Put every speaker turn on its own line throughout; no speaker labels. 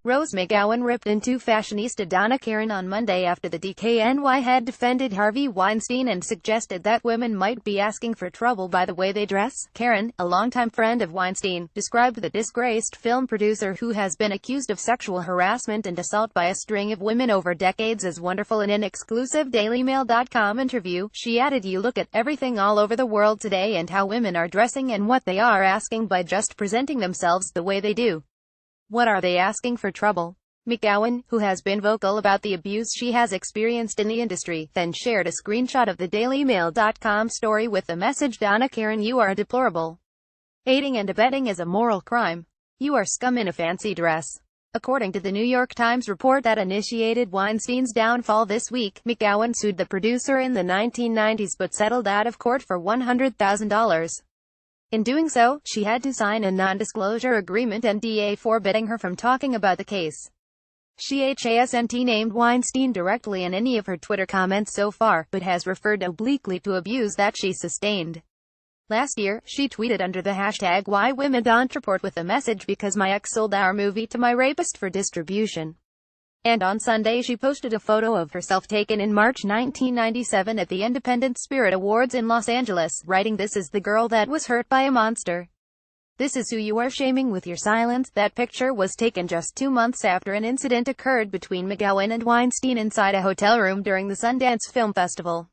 Rose McGowan ripped into fashionista Donna Karan on Monday after the DKNY had defended Harvey Weinstein and suggested that women might be asking for trouble by the way they dress. Karan, a longtime friend of Weinstein, described the disgraced film producer who has been accused of sexual harassment and assault by a string of women over decades as wonderful in an exclusive dailymail.com interview. She added, "You look at everything all over the world today and how women are dressing and what they are asking by just presenting themselves the way they do. What are they asking for trouble?" McGowan, who has been vocal about the abuse she has experienced in the industry, then shared a screenshot of the dailymail.com story with the message, "Donna Karan, you are deplorable. Aiding and abetting is a moral crime. You are scum in a fancy dress." According to the New York Times report that initiated Weinstein's downfall this week, McGowan sued the producer in the 1990s but settled out of court for $100,000. In doing so, she had to sign a non-disclosure agreement (NDA) forbidding her from talking about the case. She hasn't named Weinstein directly in any of her Twitter comments so far, but has referred obliquely to abuse that she sustained. Last year, she tweeted under the hashtag "Why Women Don't Report" with a message, "Because my ex sold our movie to my rapist for distribution." And on Sunday she posted a photo of herself taken in March 1997 at the Independent Spirit Awards in Los Angeles, writing, "This is the girl that was hurt by a monster. This is who you are shaming with your silence." That picture was taken just 2 months after an incident occurred between McGowan and Weinstein inside a hotel room during the Sundance Film Festival.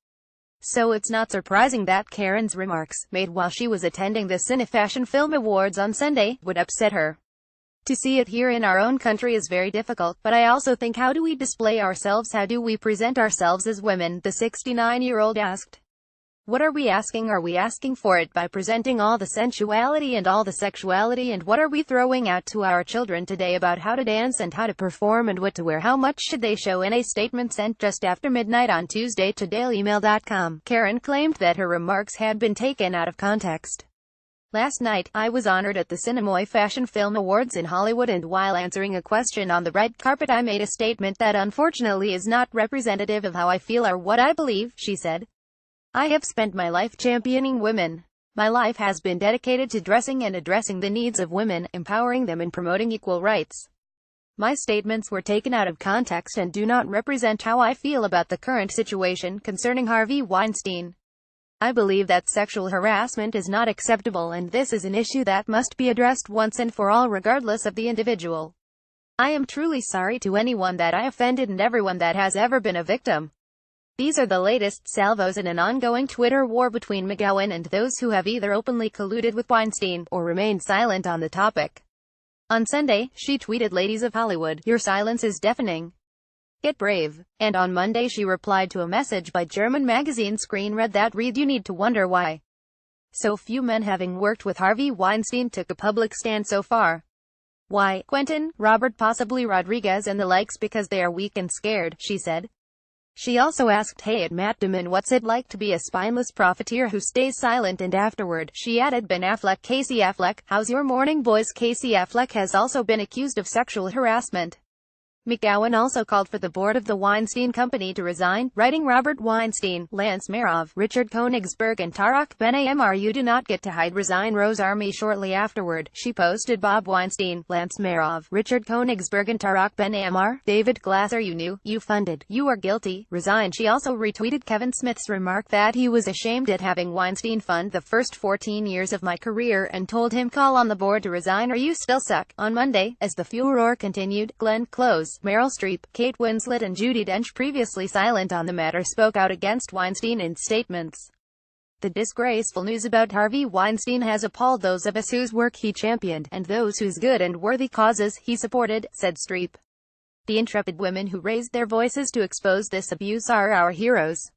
So it's not surprising that Karan's remarks, made while she was attending the Cine-Fashion Film Awards on Sunday, would upset her. "To see it here in our own country is very difficult, but I also think, how do we display ourselves, how do we present ourselves as women?" the 69-year-old asked. "What are we asking? Are we asking for it by presenting all the sensuality and all the sexuality, and what are we throwing out to our children today about how to dance and how to perform and what to wear? How much should they show?" In a statement sent just after midnight on Tuesday to dailymail.com, Karan claimed that her remarks had been taken out of context. "Last night, I was honored at the Cine-Fashion Film Awards in Hollywood, and while answering a question on the red carpet I made a statement that unfortunately is not representative of how I feel or what I believe," she said. "I have spent my life championing women. My life has been dedicated to dressing and addressing the needs of women, empowering them and promoting equal rights. My statements were taken out of context and do not represent how I feel about the current situation concerning Harvey Weinstein. I believe that sexual harassment is not acceptable, and this is an issue that must be addressed once and for all regardless of the individual. I am truly sorry to anyone that I offended and everyone that has ever been a victim." These are the latest salvos in an ongoing Twitter war between McGowan and those who have either openly colluded with Weinstein, or remained silent on the topic. On Sunday, she tweeted, "Ladies of Hollywood, your silence is deafening. Get brave." And on Monday she replied to a message by German magazine Screen Red that read, "You need to wonder why so few men having worked with Harvey Weinstein took a public stand so far. Why, Quentin, Robert, possibly Rodriguez and the likes, because they are weak and scared," she said. She also asked, "Hey, at Matt Damon, what's it like to be a spineless profiteer who stays silent?" And afterward, she added, "Ben Affleck, Casey Affleck, how's your morning, boys?" Casey Affleck has also been accused of sexual harassment. McGowan also called for the board of the Weinstein Company to resign, writing, "Robert Weinstein, Lance Marov, Richard Koenigsberg and Tarak Ben-Amar, you do not get to hide. Resign." Rose Army shortly afterward, she posted, "Bob Weinstein, Lance Marov, Richard Koenigsberg and Tarak Ben-Amar, David Glasser, you knew, you funded, you are guilty. Resign." She also retweeted Kevin Smith's remark that he was ashamed at having Weinstein fund the first 14 years of my career and told him, "Call on the board to resign or you still suck." On Monday, as the furor continued, Glenn Close, Meryl Streep, Kate Winslet and Judi Dench, previously silent on the matter, spoke out against Weinstein in statements. "The disgraceful news about Harvey Weinstein has appalled those of us whose work he championed, and those whose good and worthy causes he supported," said Streep. "The intrepid women who raised their voices to expose this abuse are our heroes."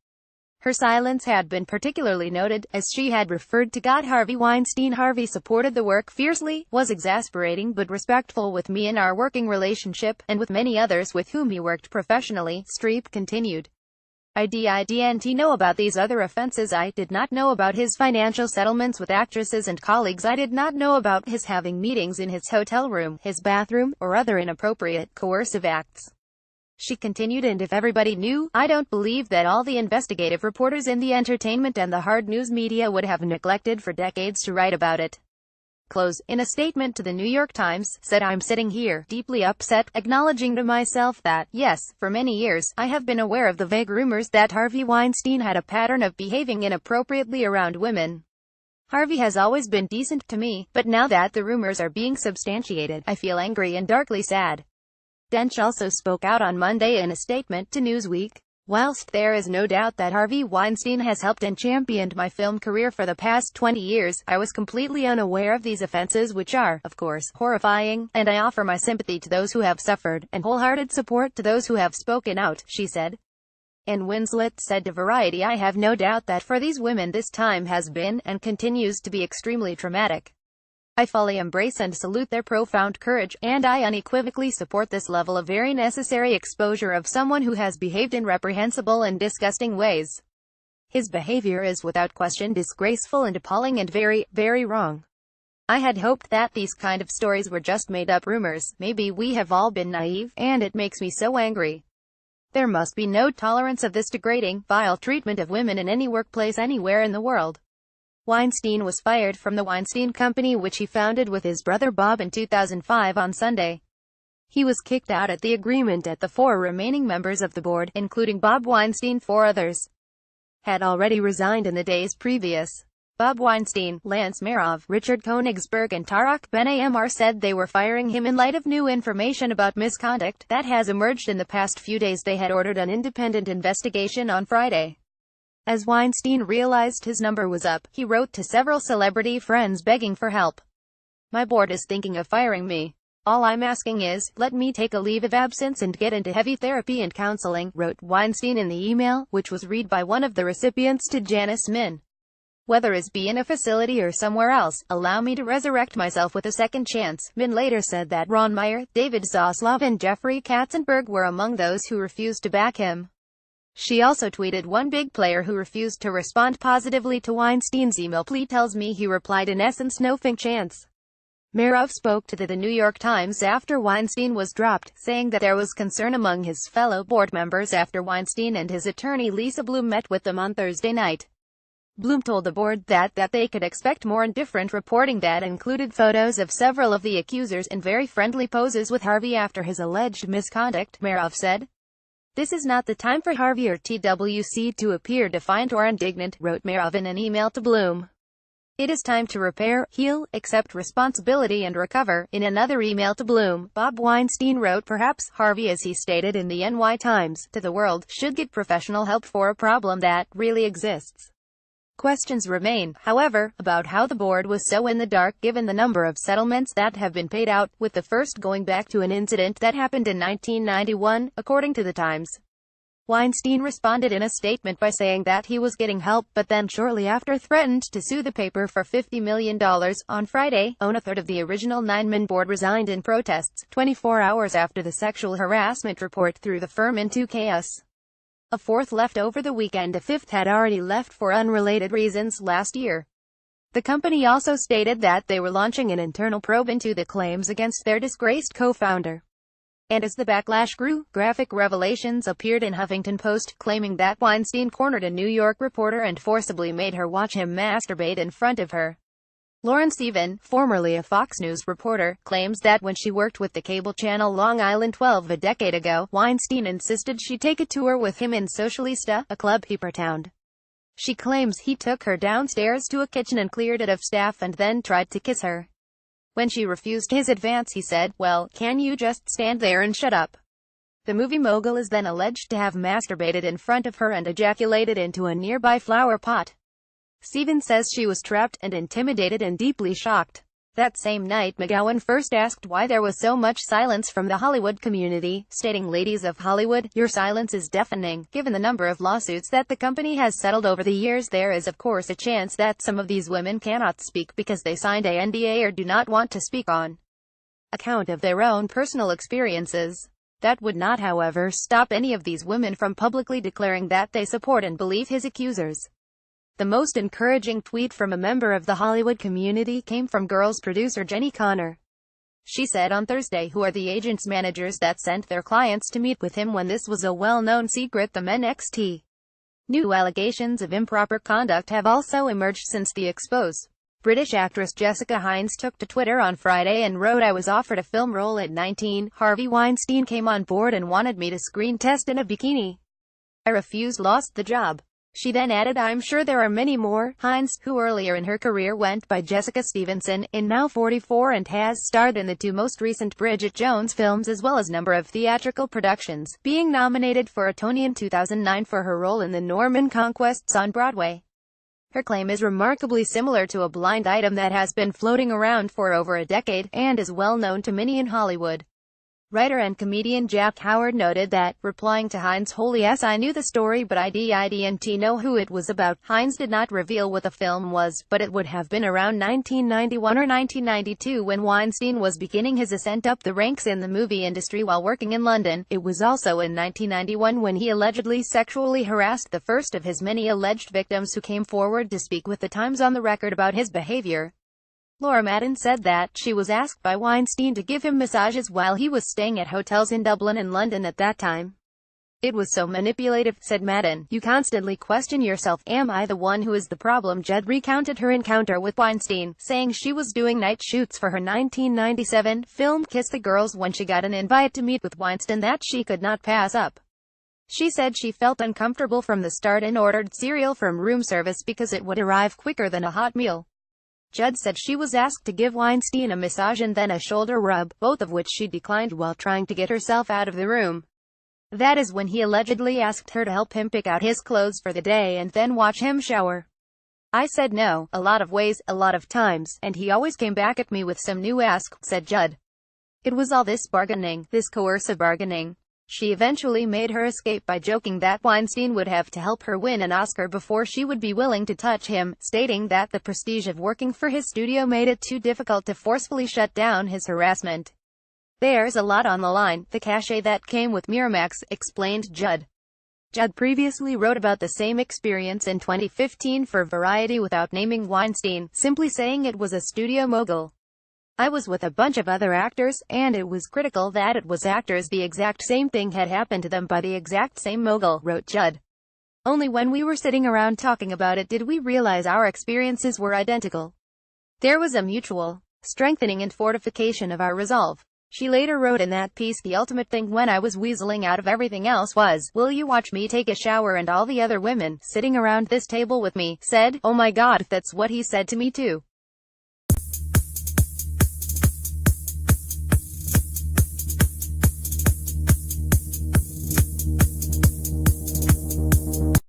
Her silence had been particularly noted, as she had referred to God Harvey Weinstein. "Harvey supported the work fiercely, was exasperating but respectful with me in our working relationship, and with many others with whom he worked professionally," Streep continued. "I didn't know about these other offenses. I did not know about his financial settlements with actresses and colleagues. I did not know about his having meetings in his hotel room, his bathroom, or other inappropriate, coercive acts." She continued, "And if everybody knew, I don't believe that all the investigative reporters in the entertainment and the hard news media would have neglected for decades to write about it." Close. In a statement to the New York Times, said, "I'm sitting here, deeply upset, acknowledging to myself that, yes, for many years, I have been aware of the vague rumors that Harvey Weinstein had a pattern of behaving inappropriately around women. Harvey has always been decent to me, but now that the rumors are being substantiated, I feel angry and darkly sad." Dench also spoke out on Monday in a statement to Newsweek. "Whilst there is no doubt that Harvey Weinstein has helped and championed my film career for the past 20 years, I was completely unaware of these offenses, which are, of course, horrifying, and I offer my sympathy to those who have suffered, and wholehearted support to those who have spoken out," she said. Ann Winslet said to Variety, "I have no doubt that for these women this time has been, and continues to be, extremely traumatic. I fully embrace and salute their profound courage, and I unequivocally support this level of very necessary exposure of someone who has behaved in reprehensible and disgusting ways. His behavior is without question disgraceful and appalling and very, very wrong. I had hoped that these kind of stories were just made-up rumors. Maybe we have all been naive, and it makes me so angry. There must be no tolerance of this degrading, vile treatment of women in any workplace anywhere in the world." Weinstein was fired from the Weinstein Company, which he founded with his brother Bob in 2005, on Sunday. He was kicked out at the agreement at the 4 remaining members of the board, including Bob Weinstein. 4 others had already resigned in the days previous. Bob Weinstein, Lance Marov, Richard Koenigsberg and Tarak Ben-Amar said they were firing him in light of new information about misconduct that has emerged in the past few days. They had ordered an independent investigation on Friday. As Weinstein realized his number was up, he wrote to several celebrity friends begging for help. "My board is thinking of firing me. All I'm asking is, let me take a leave of absence and get into heavy therapy and counseling," wrote Weinstein in the email, which was read by one of the recipients to Janice Min. "Whether it be in a facility or somewhere else, allow me to resurrect myself with a second chance." Min later said that Ron Meyer, David Zaslav and Jeffrey Katzenberg were among those who refused to back him. She also tweeted, "One big player who refused to respond positively to Weinstein's email plea tells me he replied in essence no fin chance." Marov spoke to the New York Times after Weinstein was dropped, saying that there was concern among his fellow board members after Weinstein and his attorney Lisa Bloom met with them on Thursday night. Bloom told the board that they could expect more indifferent reporting that included photos of several of the accusers in very friendly poses with Harvey after his alleged misconduct, Marov said. "This is not the time for Harvey or TWC to appear defiant or indignant," wrote Marov in an email to Bloom. "It is time to repair, heal, accept responsibility and recover." In another email to Bloom, Bob Weinstein wrote, "Perhaps Harvey, as he stated in the NY Times, to the world, should get professional help for a problem that really exists." Questions remain, however, about how the board was so in the dark given the number of settlements that have been paid out, with the first going back to an incident that happened in 1991, according to the Times. Weinstein responded in a statement by saying that he was getting help, but then shortly after threatened to sue the paper for $50 million. On Friday, a third of the original 9-man board resigned in protests, 24 hours after the sexual harassment report threw the firm into chaos. A 4th left over the weekend. A 5th had already left for unrelated reasons last year. The company also stated that they were launching an internal probe into the claims against their disgraced co-founder. And as the backlash grew, graphic revelations appeared in Huffington Post, claiming that Weinstein cornered a New York reporter and forcibly made her watch him masturbate in front of her. Lauren Steven, formerly a Fox News reporter, claims that when she worked with the cable channel Long Island 12 a decade ago, Weinstein insisted she take a tour with him in Socialista, a club he performed. She claims he took her downstairs to a kitchen and cleared it of staff and then tried to kiss her. When she refused his advance, he said, "Well, can you just stand there and shut up?" The movie mogul is then alleged to have masturbated in front of her and ejaculated into a nearby flower pot. Steven says she was trapped and intimidated and deeply shocked. That same night, McGowan first asked why there was so much silence from the Hollywood community, stating, "Ladies of Hollywood, your silence is deafening. Given the number of lawsuits that the company has settled over the years, there is of course a chance that some of these women cannot speak because they signed a NDA or do not want to speak on account of their own personal experiences. That would not, however, stop any of these women from publicly declaring that they support and believe his accusers." The most encouraging tweet from a member of the Hollywood community came from Girls producer Jenny Connor. She said on Thursday, "Who are the agents managers that sent their clients to meet with him when this was a well-known secret? The men XT. New allegations of improper conduct have also emerged since the expose. British actress Jessica Hines took to Twitter on Friday and wrote, "I was offered a film role at 19. Harvey Weinstein came on board and wanted me to screen test in a bikini. I refused, lost the job." She then added, "I'm sure there are many more." Hines, who earlier in her career went by Jessica Stevenson, is now 44 and has starred in the two most recent Bridget Jones films as well as a number of theatrical productions, being nominated for a Tony in 2009 for her role in The Norman Conquests on Broadway. Her claim is remarkably similar to a blind item that has been floating around for over a decade, and is well known to many in Hollywood. Writer and comedian Jack Howard noted that, replying to Hines' "Holy yes, I knew the story but I didn't know who it was about." Hines did not reveal what the film was, but it would have been around 1991 or 1992 when Weinstein was beginning his ascent up the ranks in the movie industry while working in London. It was also in 1991 when he allegedly sexually harassed the first of his many alleged victims who came forward to speak with the Times on the record about his behavior. Laura Madden said that she was asked by Weinstein to give him massages while he was staying at hotels in Dublin and London at that time. "It was so manipulative," said Madden. "You constantly question yourself, am I the one who is the problem?" Judd recounted her encounter with Weinstein, saying she was doing night shoots for her 1997 film Kiss the Girls when she got an invite to meet with Weinstein that she could not pass up. She said she felt uncomfortable from the start and ordered cereal from room service because it would arrive quicker than a hot meal. Judd said she was asked to give Weinstein a massage and then a shoulder rub, both of which she declined while trying to get herself out of the room. That is when he allegedly asked her to help him pick out his clothes for the day and then watch him shower. "I said no, a lot of ways, a lot of times, and he always came back at me with some new ask," said Judd. "It was all this bargaining, this coercive bargaining." She eventually made her escape by joking that Weinstein would have to help her win an Oscar before she would be willing to touch him, stating that the prestige of working for his studio made it too difficult to forcefully shut down his harassment. "There's a lot on the line, the cachet that came with Miramax," explained Judd. Judd previously wrote about the same experience in 2015 for Variety without naming Weinstein, simply saying it was a studio mogul. "I was with a bunch of other actors, and it was critical that it was actors. The exact same thing had happened to them by the exact same mogul," wrote Judd. "Only when we were sitting around talking about it did we realize our experiences were identical. There was a mutual strengthening and fortification of our resolve." She later wrote in that piece, "The ultimate thing when I was weaseling out of everything else was, will you watch me take a shower? And all the other women sitting around this table with me said, oh my God, that's what he said to me too."